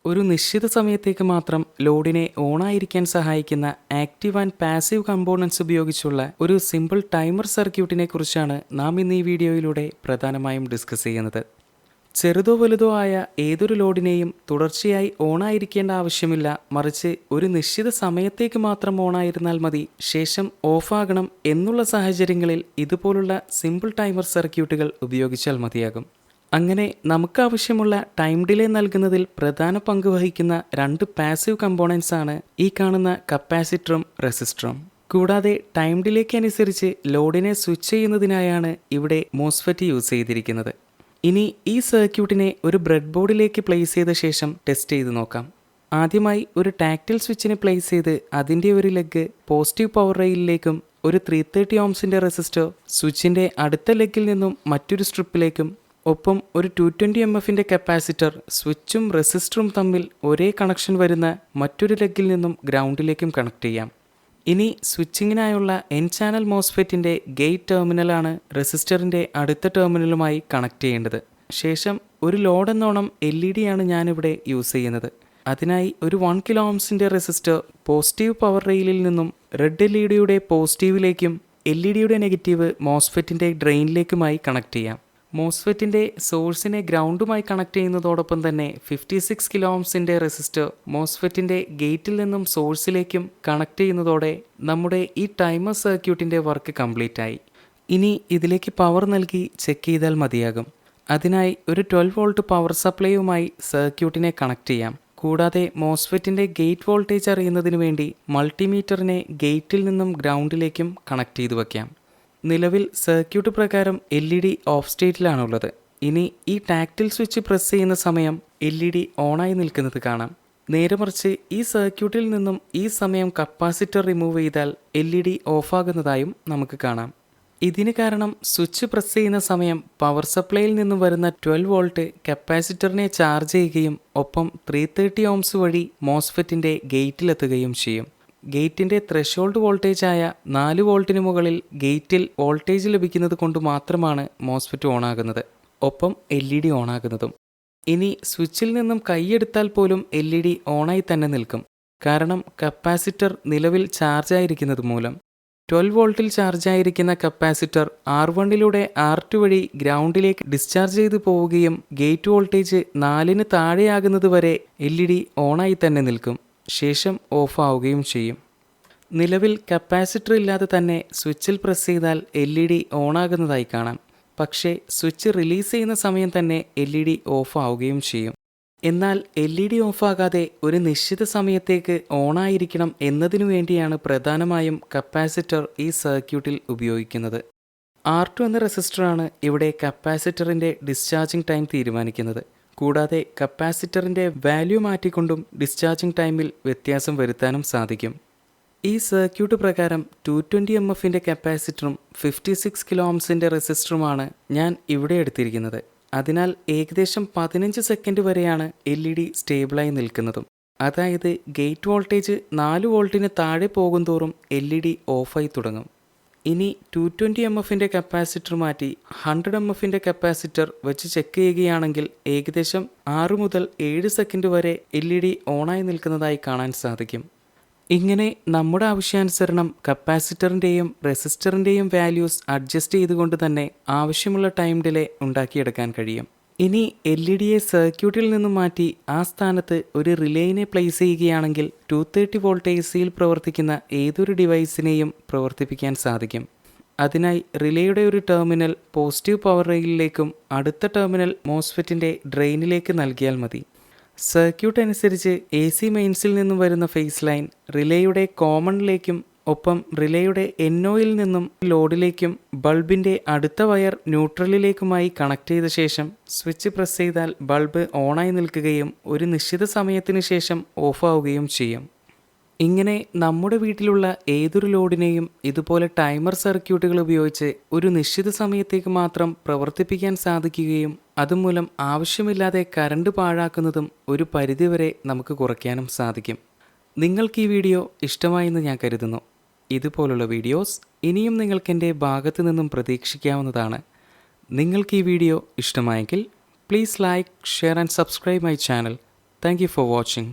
ഒരു നിശ്ചിത സമയത്തേക്ക് മാത്രം ലോഡിനെ ഓണായിരിക്കാൻ സഹായിക്കുന്ന ആക്റ്റീവ് ആൻഡ് പാസീവ് കമ്പോണൻസ് ഉപയോഗിച്ചുള്ള ഒരു സിമ്പിൾ ടൈമർ സർക്യൂട്ടിനെ കുറിച്ചാണ് നാം ഇന്ന് ഈ വീഡിയോയിലൂടെ പ്രധാനമായും ഡിസ്കസ് ചെയ്യുന്നത്. ചെറുതോ വലുതോ ആയ ഏതൊരു ലോഡിനെയും തുടർച്ചയായി ഓണായിരിക്കേണ്ട ആവശ്യമില്ല, മറിച്ച് ഒരു നിശ്ചിത സമയത്തേക്ക് മാത്രം ഓണായിരുന്നാൽ മതി, ശേഷം ഓഫാകണം എന്നുള്ള സാഹചര്യങ്ങളിൽ ഇതുപോലുള്ള സിമ്പിൾ ടൈമർ സർക്യൂട്ടുകൾ ഉപയോഗിച്ചാൽ മതിയാകും. അങ്ങനെ നമുക്കാവശ്യമുള്ള ടൈം ഡിലേ നൽകുന്നതിൽ പ്രധാന പങ്ക് വഹിക്കുന്ന രണ്ട് പാസീവ് കമ്പോണൻസ് ആണ് ഈ കാണുന്ന കപ്പാസിറ്ററും റെസിസ്റ്ററും. കൂടാതെ ടൈം ഡിലേക്ക് അനുസരിച്ച് ലോഡിനെ സ്വിച്ച് ചെയ്യുന്നതിനായാണ് ഇവിടെ മോസ്ഫെറ്റ് യൂസ് ചെയ്തിരിക്കുന്നത്. ഇനി ഈ സർക്യൂട്ടിനെ ഒരു ബ്രെഡ് ബോർഡിലേക്ക് പ്ലേസ് ചെയ്ത ശേഷം ടെസ്റ്റ് ചെയ്ത് നോക്കാം. ആദ്യമായി ഒരു ടാക്റ്റിൽ സ്വിച്ചിനെ പ്ലേസ് ചെയ്ത് അതിൻ്റെ ഒരു ലെഗ് പോസിറ്റീവ് പവർ റെയിലിലേക്കും ഒരു 330 ഓംസിൻ്റെ റെസിസ്റ്റർ സ്വിച്ചിൻ്റെ അടുത്ത ലെഗിൽ നിന്നും മറ്റൊരു സ്ട്രിപ്പിലേക്കും ഒപ്പം ഒരു 220 MFൻ്റെ കപ്പാസിറ്റർ സ്വിച്ചും റെസിസ്റ്ററും തമ്മിൽ ഒരേ കണക്ഷൻ വരുന്ന മറ്റൊരു ലെഗിൽ നിന്നും ഗ്രൗണ്ടിലേക്കും കണക്ട് ചെയ്യാം. ഇനി സ്വിച്ചിങ്ങിനായുള്ള എൻ ചാനൽ മോസ്ഫെറ്റിൻ്റെ ഗേറ്റ് ടെർമിനലാണ് റെസിസ്റ്ററിൻ്റെ അടുത്ത ടെർമിനലുമായി കണക്ട് ചെയ്യേണ്ടത്. ശേഷം ഒരു ലോഡ് എന്നോണം LED ആണ് ഞാനിവിടെ യൂസ് ചെയ്യുന്നത്. അതിനായി ഒരു 1 കിലോ ഓംസിൻ്റെ റെസിസ്റ്റർ പോസിറ്റീവ് പവർ റെയിലിൽ നിന്നും റെഡ് LEDയുടെ പോസിറ്റീവിലേക്കും LEDയുടെ നെഗറ്റീവ് മോസ്ഫെറ്റിൻ്റെ ഡ്രെയിനിലേക്കുമായി കണക്ട് ചെയ്യാം. മോസ്ഫെറ്റിൻ്റെ സോഴ്സിനെ ഗ്രൗണ്ടുമായി കണക്ട് ചെയ്യുന്നതോടൊപ്പം തന്നെ 56 കിലോ ഓംസിൻ്റെ റെസിസ്റ്റർ മോസ്ഫെറ്റിൻ്റെ ഗേറ്റിൽ നിന്നും സോഴ്സിലേക്കും കണക്ട് ചെയ്യുന്നതോടെ നമ്മുടെ ഈ ടൈമർ സർക്യൂട്ടിൻ്റെ വർക്ക് കംപ്ലീറ്റ് ആയി. ഇനി ഇതിലേക്ക് പവർ നൽകി ചെക്ക് ചെയ്താൽ മതിയാകും. അതിനായി ഒരു 12 വോൾട്ട് പവർ സപ്ലൈയുമായി സർക്യൂട്ടിനെ കണക്ട് ചെയ്യാം. കൂടാതെ മോസ്ഫെറ്റിൻ്റെ ഗേറ്റ് വോൾട്ടേജ് അറിയുന്നതിന് വേണ്ടി മൾട്ടിമീറ്ററിനെ ഗേറ്റിൽ നിന്നും ഗ്രൗണ്ടിലേക്കും കണക്ട് ചെയ്തു വയ്ക്കാം. നിലവിൽ സർക്യൂട്ട് പ്രകാരം LED ഓഫ് സ്റ്റേറ്റിലാണുള്ളത്. ഇനി ഈ ടാക്റ്റിൽ സ്വിച്ച് പ്രസ് ചെയ്യുന്ന സമയം LED ഓണായി നിൽക്കുന്നത് കാണാം. നേരെ മറിച്ച് ഈ സർക്യൂട്ടിൽ നിന്നും ഈ സമയം കപ്പാസിറ്റർ റിമൂവ് ചെയ്താൽ LED ഓഫാകുന്നതായും നമുക്ക് കാണാം. ഇതിന് കാരണം സ്വിച്ച് പ്രസ് ചെയ്യുന്ന സമയം പവർ സപ്ലൈയിൽ നിന്നും വരുന്ന 12 വോൾട്ട് കപ്പാസിറ്ററിനെ ചാർജ് ചെയ്യുകയും ഒപ്പം 330 ഓംസ് വഴി മോസ്ഫെറ്റിൻ്റെ ഗേറ്റിലെത്തുകയും ചെയ്യും. ഗേറ്റിൻ്റെ ത്രെഷോൾഡ് വോൾട്ടേജായ 4 വോൾട്ടിന് മുകളിൽ ഗേറ്റിൽ വോൾട്ടേജ് ലഭിക്കുന്നത് കൊണ്ട് മാത്രമാണ് മോസ്ഫെറ്റ് ഓണാകുന്നത്, ഒപ്പം LED ഓണാകുന്നതും. ഇനി സ്വിച്ചിൽ നിന്നും കൈയെടുത്താൽ പോലും LED ഓണായി തന്നെ നിൽക്കും, കാരണം കപ്പാസിറ്റർ നിലവിൽ ചാർജായിരിക്കുന്നത് മൂലം. 12 വോൾട്ടിൽ ചാർജായിരിക്കുന്ന കപ്പാസിറ്റർ R1ലൂടെ R2 വഴി ഗ്രൗണ്ടിലേക്ക് ഡിസ്ചാർജ് ചെയ്ത് പോവുകയും ഗേറ്റ് വോൾട്ടേജ് 4ന് താഴെയാകുന്നത് വരെ LED ഓണായി തന്നെ നിൽക്കും, ശേഷം ഓഫ് ആവുകയും ചെയ്യും. നിലവിൽ കപ്പാസിറ്റർ ഇല്ലാതെ തന്നെ സ്വിച്ചിൽ പ്രസ് ചെയ്താൽ LED ഓണാകുന്നതായി കാണാം. പക്ഷേ സ്വിച്ച് റിലീസ് ചെയ്യുന്ന സമയം തന്നെ LED ഓഫ് ആവുകയും ചെയ്യും. എന്നാൽ LED ഓഫാകാതെ ഒരു നിശ്ചിത സമയത്തേക്ക് ഓണായിരിക്കണം എന്നതിനു വേണ്ടിയാണ് പ്രധാനമായും കപ്പാസിറ്റർ ഈ സർക്യൂട്ടിൽ ഉപയോഗിക്കുന്നത്. R2 എന്ന റെസിസ്റ്ററാണ് ഇവിടെ കപ്പാസിറ്ററിൻ്റെ ഡിസ്ചാർജിംഗ് ടൈം തീരുമാനിക്കുന്നത്. കൂടാതെ കപ്പാസിറ്ററിൻ്റെ വാല്യൂ മാറ്റിക്കൊണ്ടും ഡിസ്ചാർജിംഗ് ടൈമിൽ വ്യത്യാസം വരുത്താനും സാധിക്കും. ഈ സർക്യൂട്ട് പ്രകാരം 220 MFൻ്റെ കപ്പാസിറ്ററും 56 കിലോ ഓംസിൻ്റെ റെസിസ്റ്ററുമാണ് ഞാൻ ഇവിടെ എടുത്തിരിക്കുന്നത്. അതിനാൽ ഏകദേശം 15 സെക്കൻഡ് വരെയാണ് LED സ്റ്റേബിളായി നിൽക്കുന്നതും. അതായത് ഗേറ്റ് വോൾട്ടേജ് 4 വോൾട്ടിന് താഴെ പോകുന്തോറും LED ഓഫായി തുടങ്ങും. ഇനി 220 MFൻ്റെ കപ്പാസിറ്റർ മാറ്റി 100 MFൻ്റെ കപ്പാസിറ്റർ വെച്ച് ചെക്ക് ചെയ്യുകയാണെങ്കിൽ ഏകദേശം 6 മുതൽ 7 സെക്കൻഡ് വരെ LED ഓണായി നിൽക്കുന്നതായി കാണാൻ സാധിക്കും. ഇങ്ങനെ നമ്മുടെ ആവശ്യാനുസരണം കപ്പാസിറ്ററിൻ്റെയും റെസിസ്റ്ററിൻ്റെയും വാല്യൂസ് അഡ്ജസ്റ്റ് ചെയ്തുകൊണ്ട് തന്നെ ആവശ്യമുള്ള ടൈം ഡിലേ ഉണ്ടാക്കിയെടുക്കാൻ കഴിയും. ഇനി LEDയെ സർക്യൂട്ടിൽ നിന്നും മാറ്റി ആ സ്ഥാനത്ത് ഒരു റിലേയിനെ പ്ലേസ് ചെയ്യുകയാണെങ്കിൽ 230 വോൾട്ട് AC-യിൽ പ്രവർത്തിക്കുന്ന ഏതൊരു ഡിവൈസിനെയും പ്രവർത്തിപ്പിക്കാൻ സാധിക്കും. അതിനായി റിലേയുടെ ഒരു ടെർമിനൽ പോസിറ്റീവ് പവർ റെയിലിലേക്കും അടുത്ത ടെർമിനൽ മോസ്ഫെറ്റിൻ്റെ ഡ്രെയിനിലേക്ക് നൽകിയാൽ മതി. സർക്യൂട്ട് അനുസരിച്ച് AC മെയിൻസിൽ നിന്നും വരുന്ന ഫേസ് ലൈൻ റിലേയുടെ കോമണിലേക്കും ഒപ്പം റിലേയുടെ NOയിൽ നിന്നും ലോഡിലേക്കും ബൾബിൻ്റെ അടുത്ത വയർ ന്യൂട്രലിലേക്കുമായി കണക്ട് ചെയ്ത ശേഷം സ്വിച്ച് പ്രസ് ചെയ്താൽ ബൾബ് ഓണായി നിൽക്കുകയും ഒരു നിശ്ചിത സമയത്തിന് ശേഷം ഓഫാവുകയും ചെയ്യും. ഇങ്ങനെ നമ്മുടെ വീട്ടിലുള്ള ഏതൊരു ലോഡിനെയും ഇതുപോലെ ടൈമർ സർക്യൂട്ടുകൾ ഉപയോഗിച്ച് ഒരു നിശ്ചിത സമയത്തേക്ക് മാത്രം പ്രവർത്തിപ്പിക്കാൻ സാധിക്കുകയും അതുമൂലം ആവശ്യമില്ലാതെ കറണ്ട് പാഴാക്കുന്നതും ഒരു പരിധിവരെ നമുക്ക് കുറയ്ക്കാനും സാധിക്കും. നിങ്ങൾക്ക് ഈ വീഡിയോ ഇഷ്ടമായെന്ന് ഞാൻ കരുതുന്നു. ഇതുപോലുള്ള വീഡിയോസ് ഇനിയും നിങ്ങൾക്ക് എൻ്റെ ഭാഗത്തു നിന്നും പ്രതീക്ഷിക്കാവുന്നതാണ്. നിങ്ങൾക്ക് ഈ വീഡിയോ ഇഷ്ടമായെങ്കിൽ please like, share and subscribe my channel. Thank you for watching.